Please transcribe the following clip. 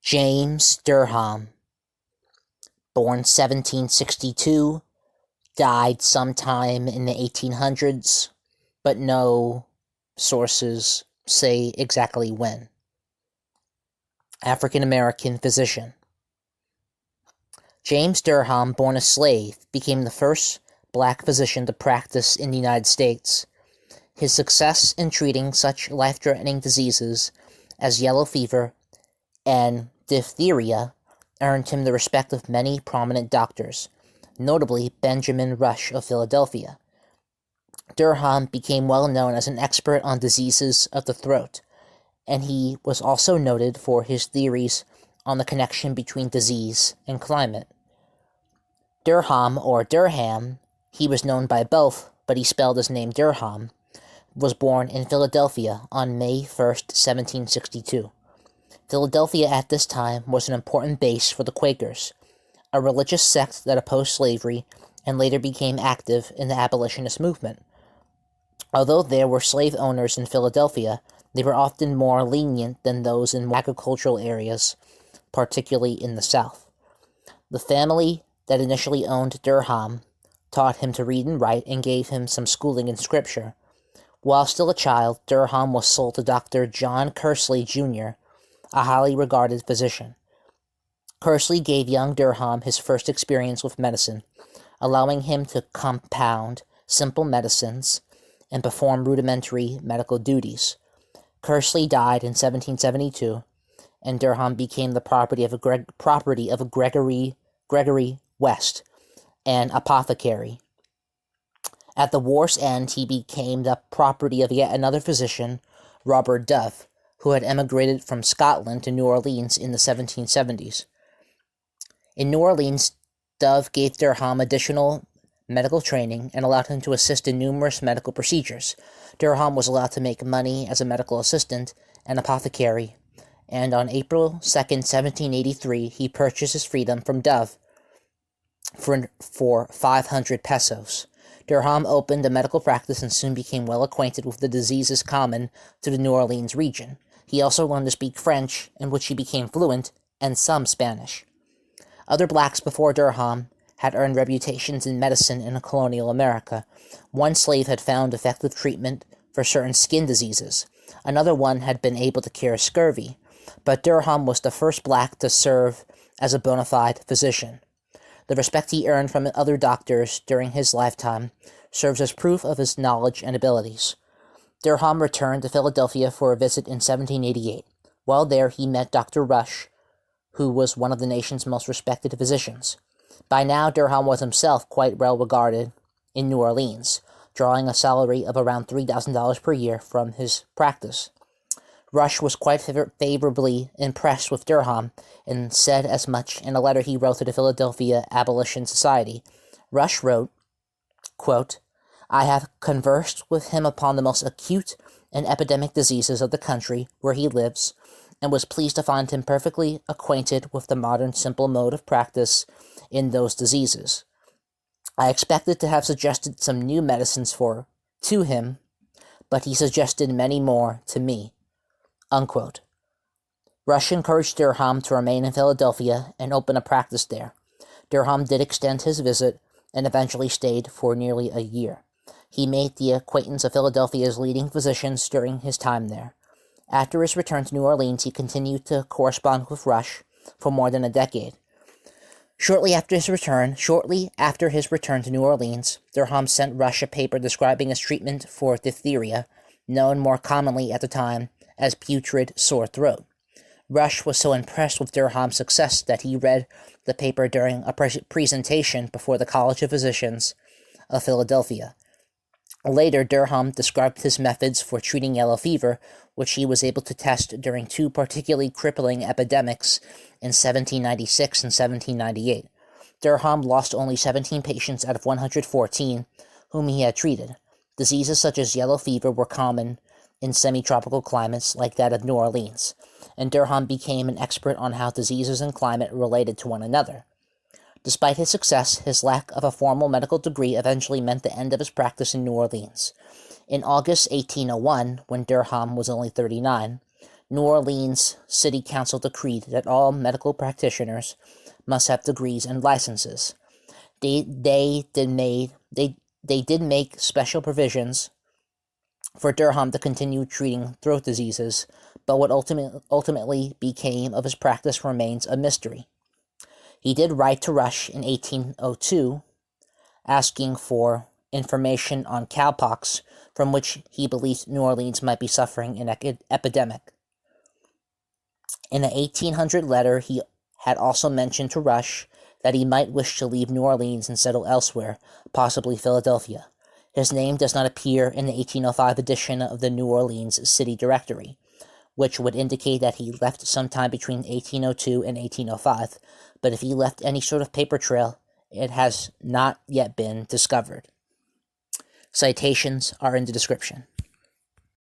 James Durham, born 1762, died sometime in the 1800s, but no sources say exactly when. African-American physician. James Durham, born a slave, became the first black physician to practice in the United States. His success in treating such life-threatening diseases as yellow fever and diphtheria earned him the respect of many prominent doctors, notably Benjamin Rush of Philadelphia. Durham became well known as an expert on diseases of the throat, and he was also noted for his theories on the connection between disease and climate. Durham, or Derham, he was known by both, but he spelled his name Durham, was born in Philadelphia on May 1st, 1762. Philadelphia at this time was an important base for the Quakers, a religious sect that opposed slavery and later became active in the abolitionist movement. Although there were slave owners in Philadelphia, they were often more lenient than those in agricultural areas, particularly in the South. The family that initially owned Durham taught him to read and write and gave him some schooling in scripture. While still a child, Durham was sold to Dr. John Kersley, Jr., a highly regarded physician. Kersley gave young Durham his first experience with medicine, allowing him to compound simple medicines and perform rudimentary medical duties. Kersley died in 1772, and Durham became the property of Gregory West, an apothecary. At the war's end, he became the property of yet another physician, Robert Dove, who had emigrated from Scotland to New Orleans in the 1770s. In New Orleans, Dove gave Durham additional medical training and allowed him to assist in numerous medical procedures. Durham was allowed to make money as a medical assistant and apothecary, and on April 2nd, 1783, he purchased his freedom from Dove for 500 pesos. Durham opened a medical practice and soon became well acquainted with the diseases common to the New Orleans region. He also learned to speak French, in which he became fluent, and some Spanish. Other blacks before Durham had earned reputations in medicine in colonial America. One slave had found effective treatment for certain skin diseases. Another one had been able to cure scurvy, but Durham was the first black to serve as a bona fide physician. The respect he earned from other doctors during his lifetime serves as proof of his knowledge and abilities. Durham returned to Philadelphia for a visit in 1788. While there, he met Dr. Rush, who was one of the nation's most respected physicians. By now, Durham was himself quite well regarded in New Orleans, drawing a salary of around $3,000 per year from his practice. Rush was quite favorably impressed with Durham and said as much in a letter he wrote to the Philadelphia Abolition Society. Rush wrote, quote, "I have conversed with him upon the most acute and epidemic diseases of the country where he lives, and was pleased to find him perfectly acquainted with the modern simple mode of practice in those diseases. I expected to have suggested some new medicines to him, but he suggested many more to me." Unquote. Rush encouraged Durham to remain in Philadelphia and open a practice there. Durham did extend his visit and eventually stayed for nearly a year. He made the acquaintance of Philadelphia's leading physicians during his time there. After his return to New Orleans, he continued to correspond with Rush for more than a decade. Shortly after his return to New Orleans, Durham sent Rush a paper describing his treatment for diphtheria, known more commonly at the time as putrid sore throat. Rush was so impressed with Durham's success that he read the paper during a presentation before the College of Physicians of Philadelphia. Later, Durham described his methods for treating yellow fever, which he was able to test during two particularly crippling epidemics in 1796 and 1798. Durham lost only 17 patients out of 114 whom he had treated. Diseases such as yellow fever were common in semi-tropical climates like that of New Orleans, and Durham became an expert on how diseases and climate related to one another. Despite his success, his lack of a formal medical degree eventually meant the end of his practice in New Orleans. In August 1801, when Durham was only 39, New Orleans City Council decreed that all medical practitioners must have degrees and licenses. They did make special provisions for Durham to continue treating throat diseases, but what ultimately became of his practice remains a mystery. He did write to Rush in 1802, asking for information on cowpox, from which he believed New Orleans might be suffering an epidemic. In an 1800 letter, he had also mentioned to Rush that he might wish to leave New Orleans and settle elsewhere, possibly Philadelphia. His name does not appear in the 1805 edition of the New Orleans City Directory, which would indicate that he left sometime between 1802 and 1805, but if he left any sort of paper trail, it has not yet been discovered. Citations are in the description.